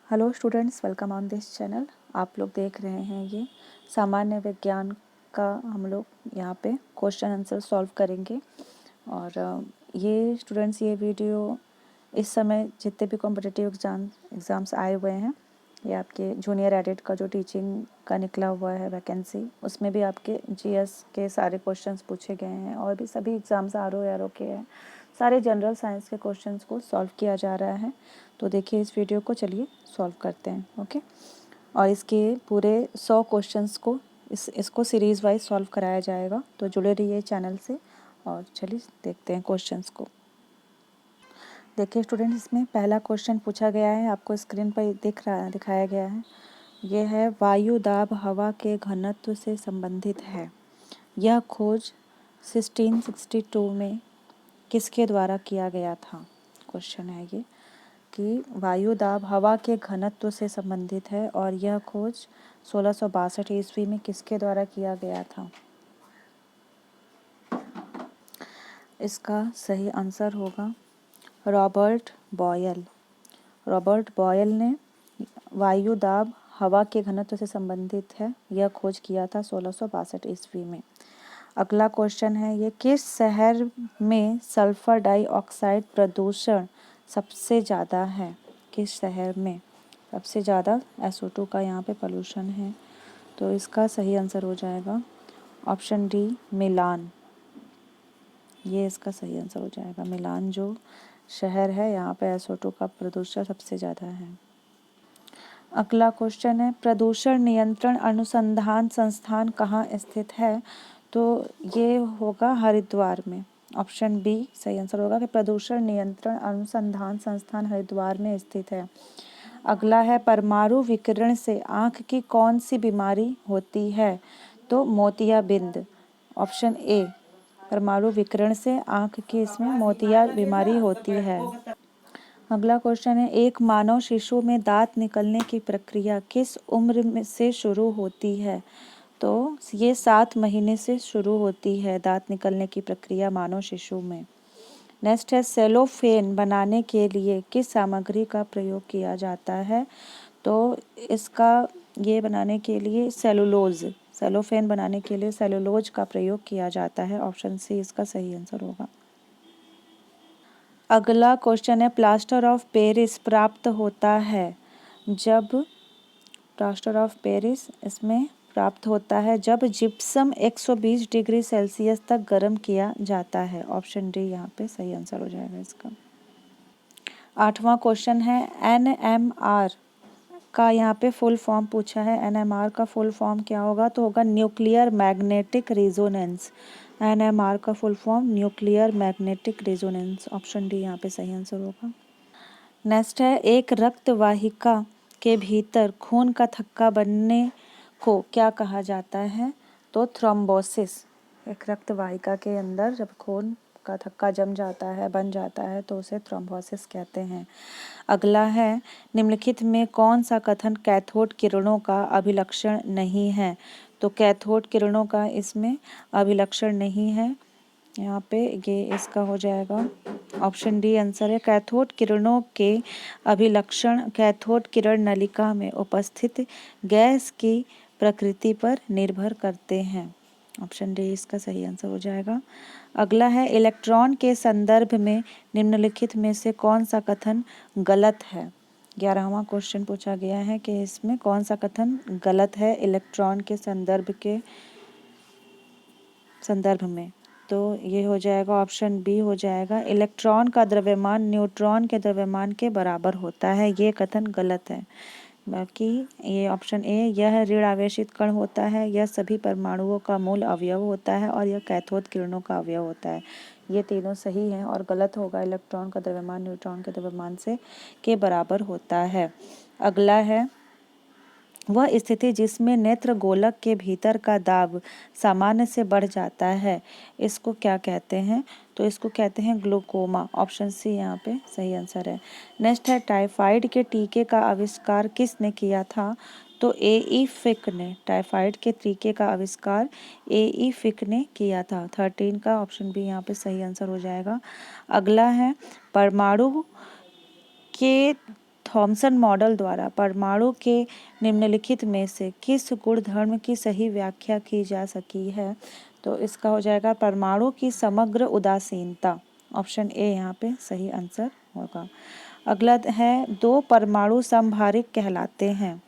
Hello students, welcome on this channel. आप लोग देख रहे हैं ये सामान्य विज्ञान का हम लोग यहाँ पे क्वेश्चन आंसर सॉल्व करेंगे। और ये स्टूडेंट्स ये वीडियो इस समय जितने भी कॉम्पिटिटिव एग्ज़ाम्स आए हुए हैं, ये आपके जूनियर एडिट का जो टीचिंग का निकला हुआ है वैकेंसी, उसमें भी आपके जीएस के सारे क्वेश्चंस पूछे गए हैं। और भी सभी एग्ज़ाम्स आर ओ के हैं, सारे जनरल साइंस के क्वेश्चंस को सॉल्व किया जा रहा है। तो देखिए इस वीडियो को, चलिए सॉल्व करते हैं। ओके, और इसके पूरे 100 क्वेश्चंस को इसको सीरीज़ वाइज सॉल्व कराया जाएगा। तो जुड़े रहिए चैनल से और चलिए देखते हैं क्वेश्चंस को। देखिए स्टूडेंट, इसमें पहला क्वेश्चन पूछा गया है, आपको स्क्रीन पर दिखाया गया है। ये है वायु दाब हवा के घनत्व से संबंधित है। यह खोज 1662 में किसके द्वारा किया गया था? क्वेश्चन है ये कि वायु दाब हवा के घनत्व से संबंधित है और यह खोज 1662 ईस्वी में किसके द्वारा किया गया था? इसका सही आंसर होगा रॉबर्ट बॉयल। रॉबर्ट बॉयल ने वायु दाब हवा के घनत्व से संबंधित है, यह खोज किया था 1662 ईस्वी में। अगला क्वेश्चन है ये, किस शहर में सल्फर डाइऑक्साइड प्रदूषण सबसे ज़्यादा है? किस शहर में सबसे ज़्यादा SO2 का यहाँ पे पोल्यूशन है? तो इसका सही आंसर हो जाएगा ऑप्शन डी, मिलान। ये इसका सही आंसर हो जाएगा। मिलान जो शहर है, यहाँ पे SO2 का प्रदूषण सबसे ज़्यादा है। अगला क्वेश्चन है, प्रदूषण नियंत्रण अनुसंधान संस्थान कहाँ स्थित है? तो ये होगा हरिद्वार में। ऑप्शन बी सही आंसर होगा कि प्रदूषण नियंत्रण अनुसंधान संस्थान हरिद्वार में स्थित है। अगला है, परमाणु विकिरण से आँख की कौन सी बीमारी होती है? तो मोतियाबिंद। ऑप्शन ए, परमाणु विकिरण से आँख की इसमें मोतिया बीमारी होती है। अगला क्वेश्चन है, एक मानव शिशु में दांत निकलने की प्रक्रिया किस उम्र से शुरू होती है? तो ये 7 महीने से शुरू होती है दांत निकलने की प्रक्रिया मानव शिशु में। नेक्स्ट है, सेलोफेन बनाने के लिए किस सामग्री का प्रयोग किया जाता है? तो इसका ये बनाने के लिए सेलोफेन बनाने के लिए सेलुलोज का प्रयोग किया जाता है। ऑप्शन सी इसका सही आंसर होगा। अगला क्वेश्चन है, प्लास्टर ऑफ पेरिस प्राप्त होता है जब प्लास्टर ऑफ पेरिस इसमें प्राप्त होता है जब जिप्सम 120 डिग्री सेल्सियस तक गर्म किया जाता है। ऑप्शन डी यहाँ पे सही आंसर हो जाएगा इसका। 8वां क्वेश्चन है, NMR का यहाँ पे फुल फॉर्म पूछा है। NMR का फुल फॉर्म क्या होगा? तो होगा न्यूक्लियर मैग्नेटिक रेजोनेंस। NMR का full form nuclear magnetic resonance. Option D यहाँ पे सही आंसर होगा। नेक्स्ट है, एक रक्त वाहिका के भीतर खून का थक्का बनने को क्या कहा जाता है? तो थ्रोम्बोसिस। एक रक्त वाहिका के अंदर जब खून का थक्का जम जाता है, बन जाता है, तो उसे थ्रोम्बोसिस कहते हैं। अगला है, निम्नलिखित में कौन सा कथन कैथोड किरणों का अभिलक्षण नहीं है? तो कैथोड किरणों का इसमें अभिलक्षण नहीं है। यहाँ पे ये इसका हो जाएगा ऑप्शन डी आंसर है। कैथोड किरणों के अभिलक्षण कैथोड किरण नलिका में उपस्थित गैस की प्रकृति पर निर्भर करते हैं। ऑप्शन डी इसका सही आंसर हो जाएगा। अगला है, इलेक्ट्रॉन के संदर्भ में निम्नलिखित में से कौन सा कथन गलत है? 11वां क्वेश्चन पूछा गया है कि इसमें कौन सा कथन गलत है इलेक्ट्रॉन के संदर्भ में। तो ये हो जाएगा ऑप्शन बी हो जाएगा, इलेक्ट्रॉन का द्रव्यमान न्यूट्रॉन के द्रव्यमान के बराबर होता है। ये कथन गलत है। बाकी ये ऑप्शन ए, यह ऋण आवेशित कण होता है, यह सभी परमाणुओं का मूल अवयव होता है और यह कैथोड किरणों का अवयव होता है। ये तीनों सही हैं और गलत होगा, इलेक्ट्रॉन का द्रव्यमान न्यूट्रॉन के द्रव्यमान से के बराबर होता है। अगला है, वह स्थिति जिसमें नेत्र गोलक के भीतर का दाब सामान्य से बढ़ जाता है, इसको क्या कहते हैं? तो इसको कहते हैं ग्लूकोमा। ऑप्शन सी यहाँ पे सही आंसर है। नेक्स्ट है, टाइफाइड के टीके का आविष्कार किसने किया था? तो ए फिक ने। टाइफाइड के टीके का आविष्कार ए फिक ने किया था। 13 का ऑप्शन बी यहाँ पे सही आंसर हो जाएगा। अगला है, परमाणु के थॉमसन मॉडल द्वारा परमाणु के निम्नलिखित में से किस गुणधर्म की सही व्याख्या की जा सकी है? तो इसका हो जाएगा परमाणु की समग्र उदासीनता। ऑप्शन ए यहाँ पे सही आंसर होगा। अगला है दो परमाणु समभारिक कहलाते हैं।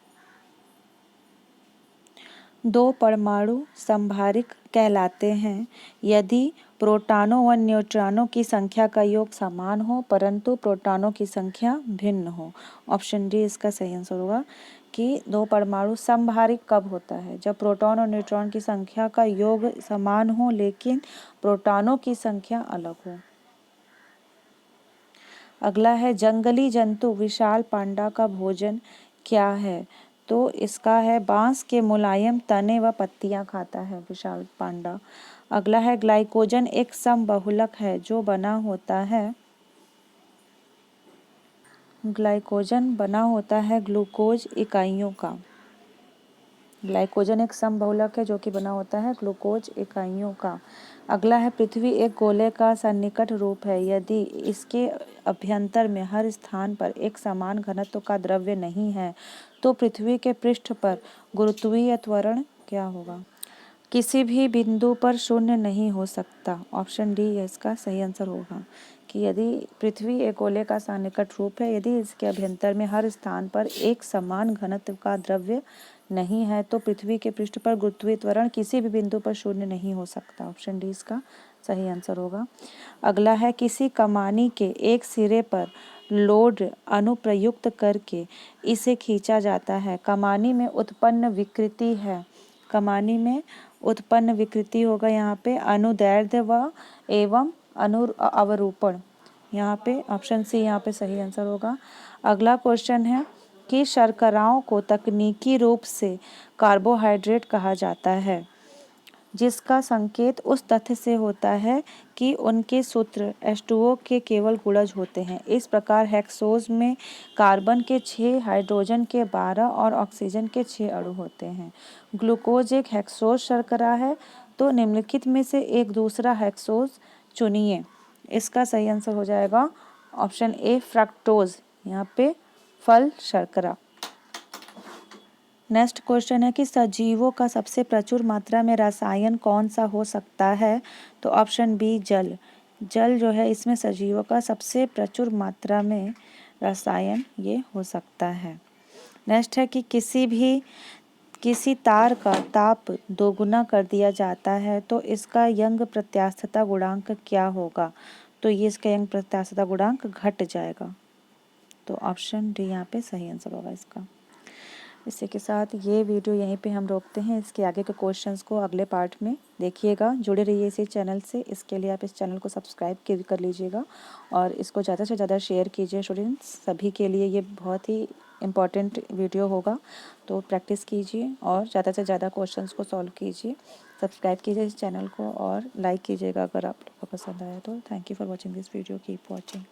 दो परमाणु समभारिक कहलाते हैं यदि प्रोटॉनों व न्यूट्रॉनों की संख्या का योग समान हो परंतु प्रोटॉनों की संख्या भिन्न हो। ऑप्शन डी इसका सही आंसर होगा कि दो परमाणु समभारिक कब होता है? जब प्रोटॉन और न्यूट्रॉन की संख्या का योग समान हो लेकिन प्रोटॉनों की संख्या अलग हो। अगला है जंगली जंतु विशाल पांडा का भोजन क्या है? तो इसका है बांस के मुलायम तने व पत्तियां खाता है विशाल पांडा। अगला है ग्लाइकोजन एक समबहुलक है जो बना होता है। ग्लाइकोजन बना होता है ग्लूकोज इकाइयों का। ग्लाइकोजन एक समबहुलक है जो कि बना होता है ग्लूकोज इकाइयों का। अगला है पृथ्वी एक गोले का सन्निकट रूप है यदि इसके अभ्यंतर में हर स्थान पर एक समान घनत्व का द्रव्य नहीं है तो पृथ्वी के पृष्ठ पर गुरुत्वीय त्वरण क्या होगा? किसी भी बिंदु पर शून्य नहीं हो सकता। ऑप्शन डी इसका सही आंसर होगा कि यदि पृथ्वी एक गोले का सन्निकट रूप है यदि इसके अभ्यंतर में हर स्थान पर एक समान घनत्व का द्रव्य नहीं है तो पृथ्वी के पृष्ठ पर गुरुत्वीय त्वरण किसी भी बिंदु पर शून्य नहीं हो सकता। ऑप्शन डी इसका सही आंसर होगा। अगला है किसी कमानी के एक सिरे पर लोड अनुप्रयुक्त करके इसे खींचा जाता है। कमानी में उत्पन्न विकृति है। कमानी में उत्पन्न विकृति होगा यहाँ पे अनुदैर्ध्य व एवं अवरूपण। यहाँ पे ऑप्शन सी यहाँ पे सही आंसर होगा। अगला क्वेश्चन है कि शर्कराओं को तकनीकी रूप से कार्बोहाइड्रेट कहा जाता है जिसका संकेत उस तथ्य से होता है कि उनके सूत्र H2O के केवल गुणज होते हैं। इस प्रकार हेक्सोज में कार्बन के 6 हाइड्रोजन के 12 और ऑक्सीजन के 6 अणु होते हैं। ग्लूकोज एक हेक्सोज शर्करा है तो निम्नलिखित में से एक दूसरा हेक्सोज चुनिए। इसका सही आंसर हो जाएगा ऑप्शन ए फ्रक्टोज, यहाँ पे फल शर्करा। नेक्स्ट क्वेश्चन है कि सजीवों का सबसे प्रचुर मात्रा में रसायन कौन सा हो सकता है? तो ऑप्शन बी जल। जल जो है इसमें सजीवों का सबसे प्रचुर मात्रा में रसायन ये हो सकता है। नेक्स्ट है कि किसी तार का ताप दोगुना कर दिया जाता है तो इसका यंग प्रत्यास्थता गुणांक क्या होगा? तो ये इसका यंग प्रत्यास्थता गुणांक घट जाएगा। तो ऑप्शन डी यहाँ पे सही आंसर होगा इसका। इसी के साथ ये वीडियो यहीं पे हम रोकते हैं। इसके आगे के क्वेश्चंस को अगले पार्ट में देखिएगा। जुड़े रहिए इसी चैनल से। इसके लिए आप इस चैनल को सब्सक्राइब कर लीजिएगा और इसको ज़्यादा से ज़्यादा शेयर कीजिए स्टूडेंट्स। सभी के लिए ये बहुत ही इम्पॉर्टेंट वीडियो होगा तो प्रैक्टिस कीजिए और ज़्यादा से ज़्यादा क्वेश्चंस को सॉल्व कीजिए। सब्सक्राइब कीजिए इस चैनल को और लाइक कीजिएगा अगर आप लोगों को पसंद आया तो। Thank you for watching this video. Keep watching.